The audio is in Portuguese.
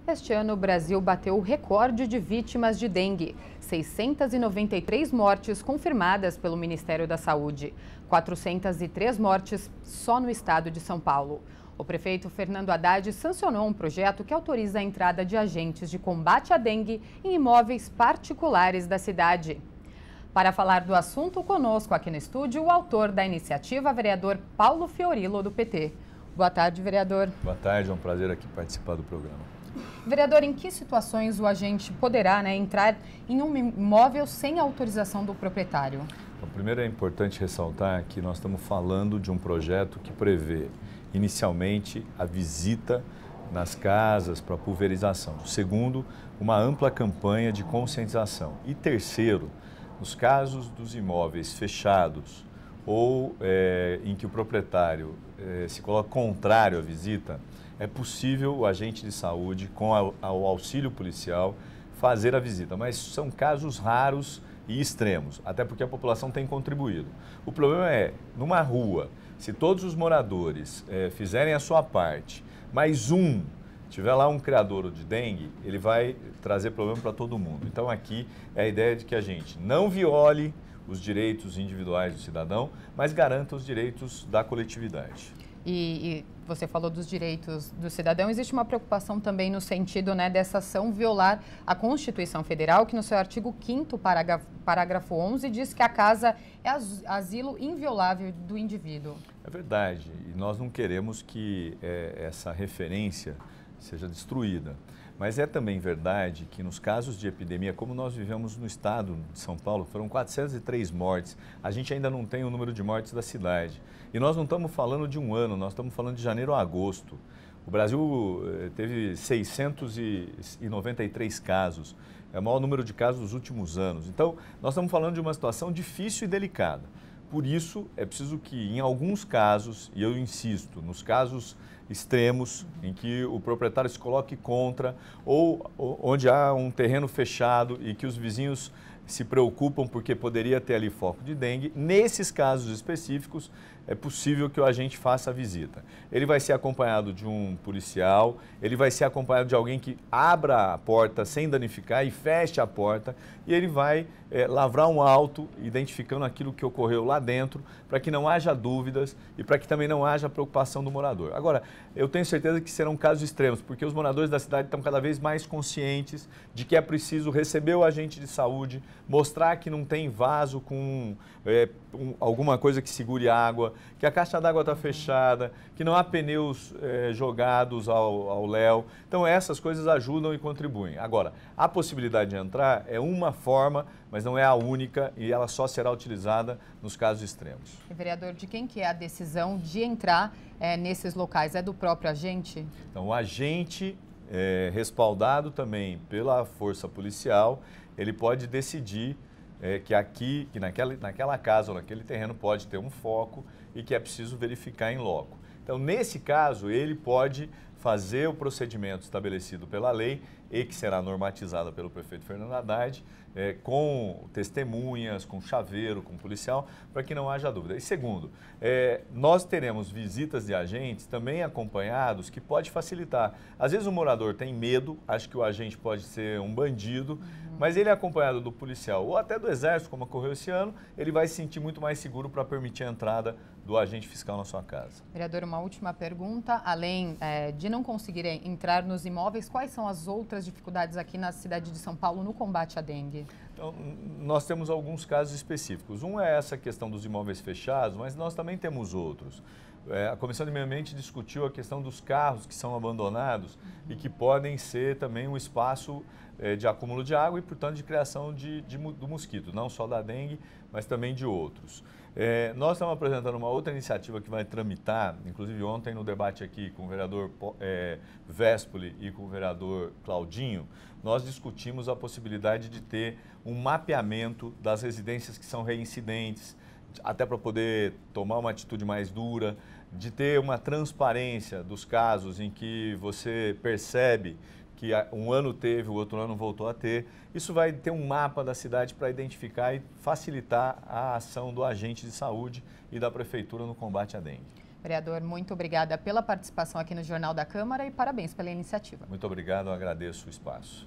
Este ano, o Brasil bateu o recorde de vítimas de dengue. 693 mortes confirmadas pelo Ministério da Saúde. 403 mortes só no estado de São Paulo. O prefeito Fernando Haddad sancionou um projeto que autoriza a entrada de agentes de combate à dengue em imóveis particulares da cidade. Para falar do assunto, conosco aqui no estúdio, o autor da iniciativa, vereador Paulo Fiorilo, do PT. Boa tarde, vereador. Boa tarde, é um prazer aqui participar do programa. Vereador, em que situações o agente poderá entrar em um imóvel sem autorização do proprietário? Então, primeiro é importante ressaltar que nós estamos falando de um projeto que prevê, inicialmente, a visita nas casas para pulverização. Segundo, uma ampla campanha de conscientização. E terceiro, nos casos dos imóveis fechados ou em que o proprietário se coloca contrário à visita, é possível o agente de saúde, com o auxílio policial, fazer a visita. Mas são casos raros e extremos, até porque a população tem contribuído. O problema é, numa rua, se todos os moradores fizerem a sua parte, mas tiver lá um criadouro de dengue, ele vai trazer problema para todo mundo. Então aqui é a ideia de que a gente não viole os direitos individuais do cidadão, mas garanta os direitos da coletividade. E você falou dos direitos do cidadão, existe uma preocupação também no sentido dessa ação violar a Constituição Federal, que no seu artigo 5º, parágrafo 11, diz que a casa é asilo inviolável do indivíduo. É verdade, e nós não queremos que essa referência seja destruída. Mas é também verdade que nos casos de epidemia, como nós vivemos no estado de São Paulo, foram 403 mortes, a gente ainda não tem o número de mortes da cidade. E nós não estamos falando de um ano, nós estamos falando de janeiro a agosto. O Brasil teve 693 casos, é o maior número de casos dos últimos anos. Então, nós estamos falando de uma situação difícil e delicada. Por isso, é preciso que, em alguns casos, e eu insisto, nos casos extremos, em que o proprietário se coloque contra, ou onde há um terreno fechado e que os vizinhos se preocupam porque poderia ter ali foco de dengue, nesses casos específicos, é possível que o agente faça a visita. Ele vai ser acompanhado de um policial, ele vai ser acompanhado de alguém que abra a porta sem danificar e feche a porta, e ele vai lavrar um auto, identificando aquilo que ocorreu lá dentro, para que não haja dúvidas e para que também não haja preocupação do morador. Agora, eu tenho certeza que serão casos extremos, porque os moradores da cidade estão cada vez mais conscientes de que é preciso receber o agente de saúde, mostrar que não tem vaso com alguma coisa que segure água, que a caixa d'água está fechada, que não há pneus jogados ao léu. Então, essas coisas ajudam e contribuem. Agora, a possibilidade de entrar é uma forma, mas não é a única, e ela só será utilizada nos casos extremos. E, vereador, de quem que é a decisão de entrar nesses locais? É do próprio agente? Então, o agente, respaldado também pela força policial, ele pode decidir que naquela casa ou naquele terreno pode ter um foco e que é preciso verificar em loco. Então, nesse caso, ele pode fazer o procedimento estabelecido pela lei e que será normatizado pelo prefeito Fernando Haddad, com testemunhas, com chaveiro, com policial, para que não haja dúvida. E segundo, nós teremos visitas de agentes também acompanhados que pode facilitar. Às vezes o morador tem medo, acha que o agente pode ser um bandido, mas ele é acompanhado do policial ou até do exército, como ocorreu esse ano, ele vai se sentir muito mais seguro para permitir a entrada do agente fiscal na sua casa. Vereador, uma última pergunta. Além de não conseguirem entrar nos imóveis, quais são as outras dificuldades aqui na cidade de São Paulo no combate à dengue? Então, nós temos alguns casos específicos. Um é essa questão dos imóveis fechados, mas nós também temos outros. A Comissão de Meio Ambiente discutiu a questão dos carros que são abandonados e que podem ser também um espaço de acúmulo de água e, portanto, de criação do mosquito, não só da dengue, mas também de outros. Nós estamos apresentando uma outra iniciativa que vai tramitar, inclusive ontem no debate aqui com o vereador Vespoli e com o vereador Claudinho, nós discutimos a possibilidade de ter um mapeamento das residências que são reincidentes, até para poder tomar uma atitude mais dura, de ter uma transparência dos casos em que você percebe que um ano teve, o outro ano voltou a ter. Isso vai ter um mapa da cidade para identificar e facilitar a ação do agente de saúde e da prefeitura no combate à dengue. Vereador, muito obrigada pela participação aqui no Jornal da Câmara e parabéns pela iniciativa. Muito obrigado, eu agradeço o espaço.